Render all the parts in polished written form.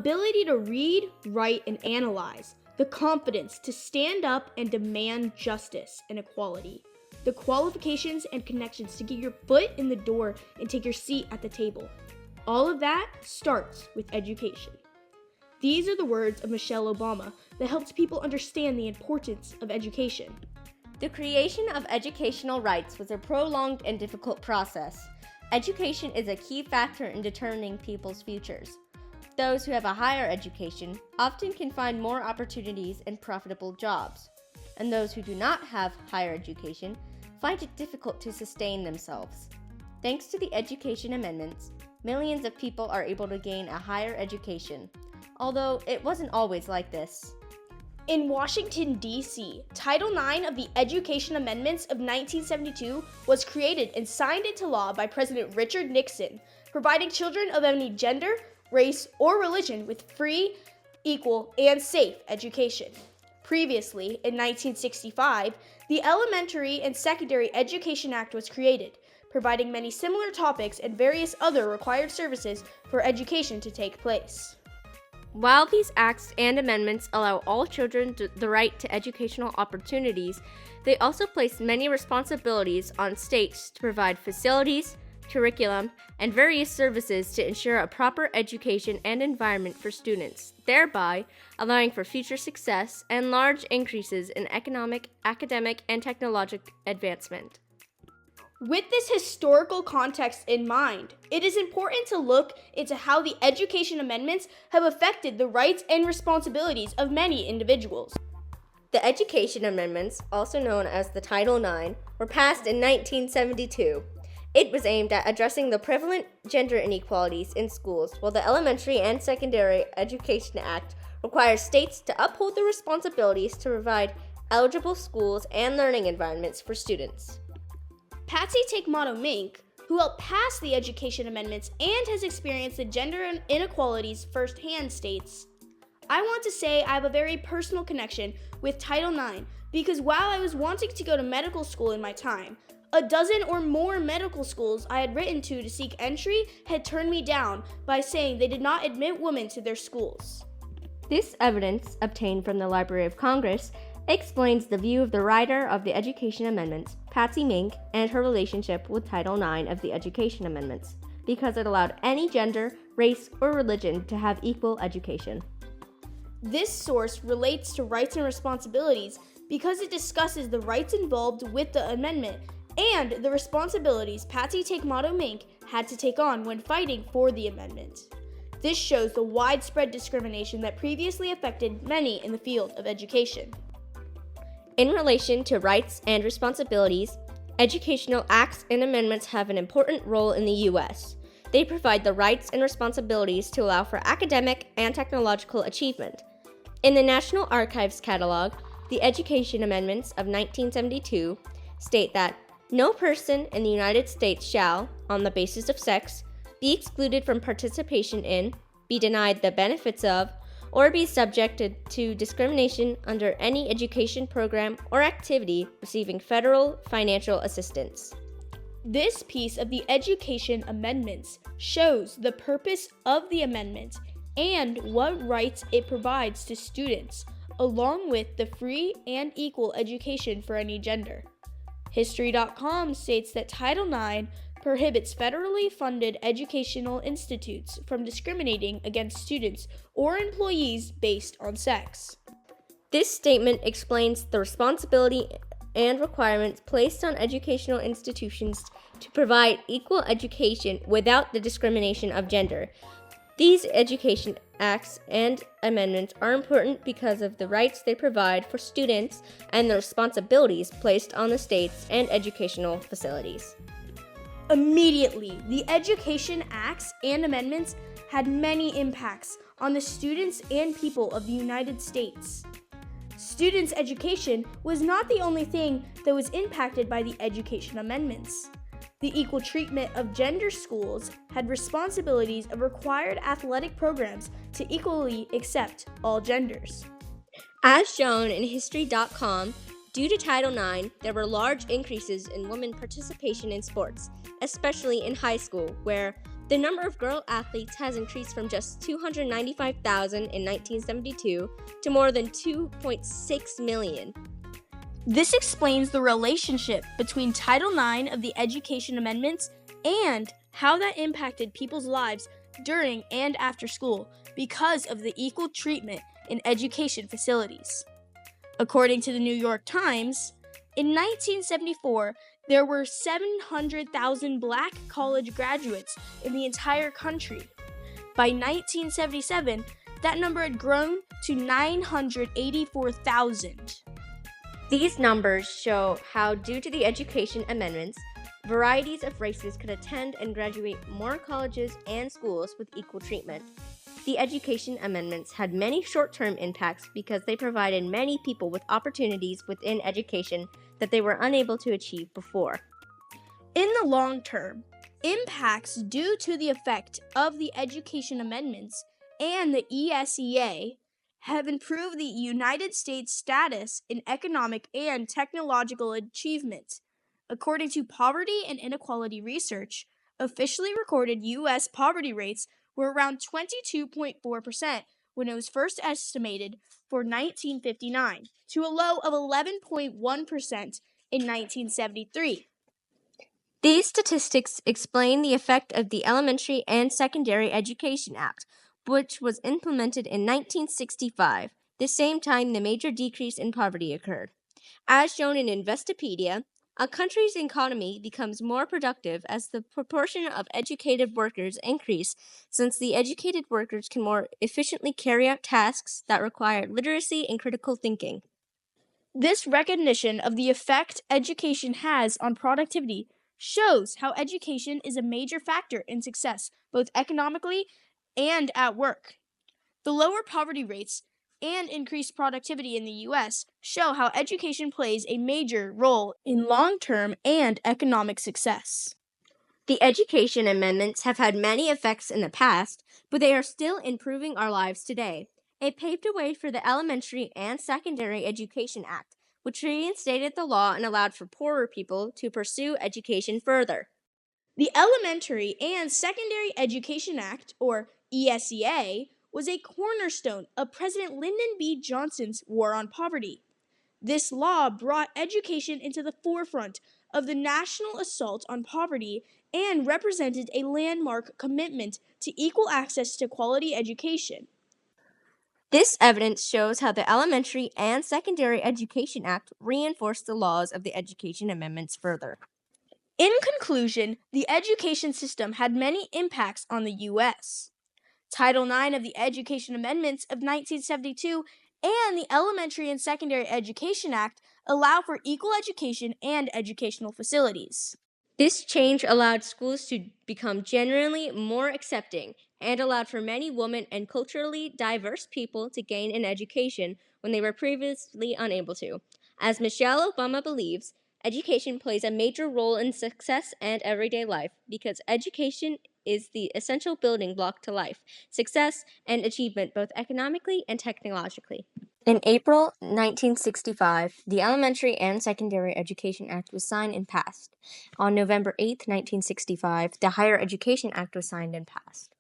ability to read, write, and analyze, the confidence to stand up and demand justice and equality, the qualifications and connections to get your foot in the door and take your seat at the table. All of that starts with education. These are the words of Michelle Obama that helped people understand the importance of education. The creation of educational rights was a prolonged and difficult process. Education is a key factor in determining people's futures. Those who have a higher education often can find more opportunities and profitable jobs, and those who do not have higher education find it difficult to sustain themselves. Thanks to the education amendments, millions of people are able to gain a higher education, although it wasn't always like this. In Washington, D.C., Title IX of the Education Amendments of 1972 was created and signed into law by President Richard Nixon, providing children of any gender, race, or religion with free, equal, and safe education. Previously, in 1965, the Elementary and Secondary Education Act was created, providing many similar topics and various other required services for education to take place. While these acts and amendments allow all children the right to educational opportunities, they also place many responsibilities on states to provide facilities, curriculum, and various services to ensure a proper education and environment for students, thereby allowing for future success and large increases in economic, academic, and technological advancement. With this historical context in mind, it is important to look into how the education amendments have affected the rights and responsibilities of many individuals. The education amendments, also known as the Title IX, were passed in 1972. It was aimed at addressing the prevalent gender inequalities in schools, while the Elementary and Secondary Education Act requires states to uphold the responsibilities to provide eligible schools and learning environments for students. Patsy Take-Motto-Mink, who helped pass the education amendments and has experienced the gender inequalities firsthand, states, "I want to say I have a very personal connection with Title IX because while I was wanting to go to medical school in my time, a dozen or more medical schools I had written to seek entry had turned me down by saying they did not admit women to their schools." This evidence, obtained from the Library of Congress, explains the view of the writer of the Education Amendments, Patsy Mink, and her relationship with Title IX of the Education Amendments, because it allowed any gender, race, or religion to have equal education. This source relates to rights and responsibilities because it discusses the rights involved with the amendment and the responsibilities Patsy Take-Motto-Mink had to take on when fighting for the amendment. This shows the widespread discrimination that previously affected many in the field of education. In relation to rights and responsibilities, educational acts and amendments have an important role in the U.S. They provide the rights and responsibilities to allow for academic and technological achievement. In the National Archives Catalog, the Education Amendments of 1972 state that no person in the United States shall, on the basis of sex, be excluded from participation in, be denied the benefits of, or be subjected to discrimination under any education program or activity receiving federal financial assistance. This piece of the Education Amendments shows the purpose of the amendment and what rights it provides to students, along with the free and equal education for any gender. History.com states that Title IX prohibits federally funded educational institutes from discriminating against students or employees based on sex. This statement explains the responsibility and requirements placed on educational institutions to provide equal education without the discrimination of gender. These education acts and amendments are important because of the rights they provide for students and the responsibilities placed on the states and educational facilities. Immediately, the Education Acts and Amendments had many impacts on the students and people of the United States. Students' education was not the only thing that was impacted by the Education Amendments. The equal treatment of gender schools had responsibilities of required athletic programs to equally accept all genders. As shown in History.com, due to Title IX, there were large increases in women participation in sports, especially in high school, where The number of girl athletes has increased from just 295,000 in 1972 to more than 2.6 million. This explains the relationship between Title IX of the Education Amendments and how that impacted people's lives during and after school because of the equal treatment in education facilities. According to the New York Times, in 1974, there were 700,000 black college graduates in the entire country. By 1977, that number had grown to 984,000. These numbers show how, due to the education amendments, varieties of races could attend and graduate more colleges and schools with equal treatment. The education amendments had many short-term impacts because they provided many people with opportunities within education that they were unable to achieve before. In the long term, impacts due to the effect of the education amendments and the ESEA have improved the United States' status in economic and technological achievement. According to Poverty and Inequality Research, officially recorded U.S. poverty rates were around 22.4% when it was first estimated for 1959 to a low of 11.1% in 1973. These statistics explain the effect of the Elementary and Secondary Education Act, which was implemented in 1965, the same time the major decrease in poverty occurred. As shown in Investopedia, a country's economy becomes more productive as the proportion of educated workers increase, since the educated workers can more efficiently carry out tasks that require literacy and critical thinking. This recognition of the effect education has on productivity shows how education is a major factor in success, both economically and at work. The lower poverty rates and increased productivity in the U.S. show how education plays a major role in long-term and economic success. The education amendments have had many effects in the past, but they are still improving our lives today. It paved the way for the Elementary and Secondary Education Act, which reinstated the law and allowed for poorer people to pursue education further. The Elementary and Secondary Education Act, or ESEA, was a cornerstone of President Lyndon B. Johnson's War on Poverty. This law brought education into the forefront of the national assault on poverty and represented a landmark commitment to equal access to quality education. This evidence shows how the Elementary and Secondary Education Act reinforced the laws of the Education Amendments further. In conclusion, the education system had many impacts on the U.S. Title IX of the Education Amendments of 1972 and the Elementary and Secondary Education Act allow for equal education and educational facilities. This change allowed schools to become generally more accepting and allowed for many women and culturally diverse people to gain an education when they were previously unable to. As Michelle Obama believes, education plays a major role in success and everyday life because education is the essential building block to life, success, and achievement both economically and technologically. In April 1965, the Elementary and Secondary Education Act was signed and passed. On November 8, 1965, the Higher Education Act was signed and passed.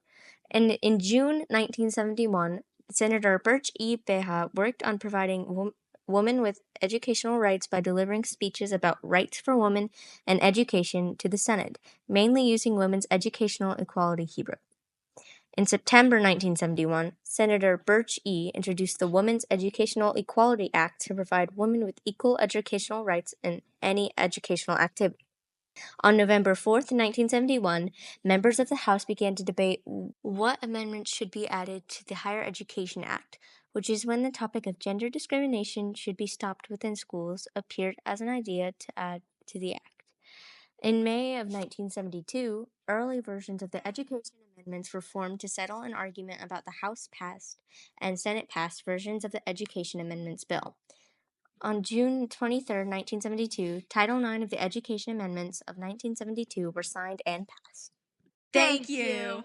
And in June 1971, Senator Birch E. Beha worked on providing women with educational rights by delivering speeches about rights for women and education to the Senate, mainly using Women's Educational Equality Hebrew. In September 1971, Senator Birch E. introduced the Women's Educational Equality Act to provide women with equal educational rights in any educational activity. On November 4, 1971, members of the House began to debate what amendments should be added to the Higher Education Act, which is when the topic of gender discrimination should be stopped within schools appeared as an idea to add to the act. In May of 1972, early versions of the education amendments were formed to settle an argument about the House-passed and Senate-passed versions of the Education Amendments Bill. On June 23, 1972, Title IX of the Education Amendments of 1972 were signed and passed. Thank you.